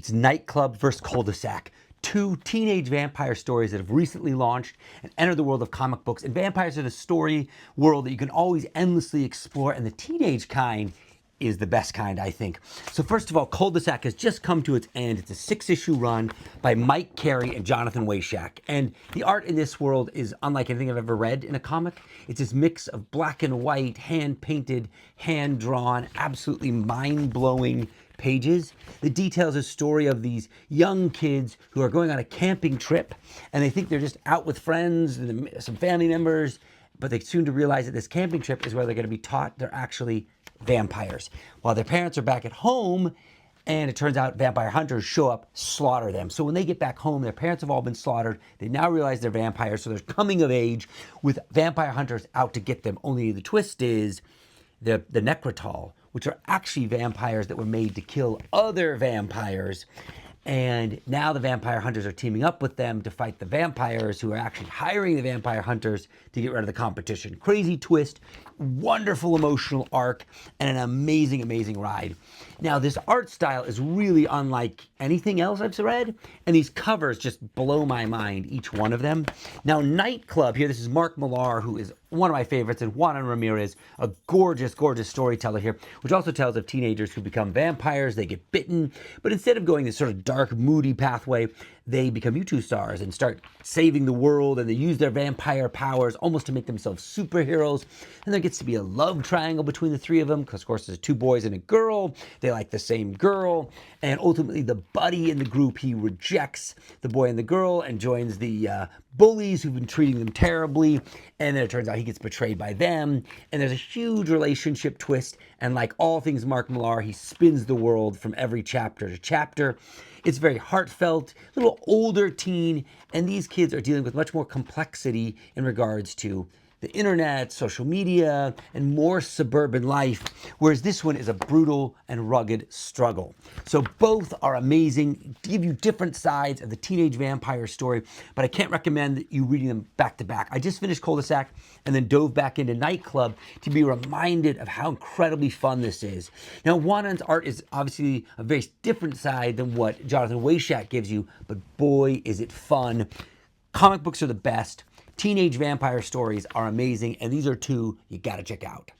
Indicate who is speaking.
Speaker 1: It's Nightclub versus Cul-De-Sac. Two teenage vampire stories that have recently launched and entered the world of comic books. And vampires are the story world that you can always endlessly explore, and the teenage kind is the best kind, I think. So first of all, Cul-De-Sac has just come to its end. It's a 6-issue run by Mike Carey and Jonathan Weishak. And the art in this world is unlike anything I've ever read in a comic. It's this mix of black and white, hand-painted, hand-drawn, absolutely mind-blowing pages that details a story of these young kids who are going on a camping trip, and they think they're just out with friends and some family members, but they soon to realize that this camping trip is where they're going to be taught they're actually vampires, while their parents are back at home. And it turns out vampire hunters show up, slaughter them. So when they get back home, their parents have all been slaughtered. They now realize they're vampires, so they're coming of age with vampire hunters out to get them. Only the twist is the Necrotal, which are actually vampires that were made to kill other vampires. And now the vampire hunters are teaming up with them to fight the vampires who are actually hiring the vampire hunters to get rid of the competition. Crazy twist, wonderful emotional arc, and an amazing, amazing ride. Now, this art style is really unlike anything else I've read, and these covers just blow my mind, each one of them. Now, Nightclub here, this is Mark Millar, who is one of my favorites, and Juan Ramirez, a gorgeous, gorgeous storyteller here, which also tells of teenagers who become vampires. They get bitten, but instead of going this sort of dark, moody pathway, they become YouTube stars and start saving the world, and they use their vampire powers almost to make themselves superheroes. And there gets to be a love triangle between the three of them, because of course there's 2 boys and a girl. They like the same girl, and ultimately the buddy in the group, he rejects the boy and the girl and joins the bullies who've been treating them terribly, and then it turns out he gets betrayed by them, and there's a huge relationship twist, and like all things Mark Millar, he spins the world from every chapter to chapter. It's very heartfelt, a little older teen, and these kids are dealing with much more complexity in regards to the internet, social media, and more suburban life, whereas this one is a brutal and rugged struggle. So both are amazing, give you different sides of the teenage vampire story, but I can't recommend you reading them back to back. I just finished Cul-De-Sac and then dove back into Nightclub to be reminded of how incredibly fun this is. Now, Juan's art is obviously a very different side than what Jonathan Weishak gives you, but boy, is it fun. Comic books are the best. Teenage vampire stories are amazing, and these are 2 you gotta check out.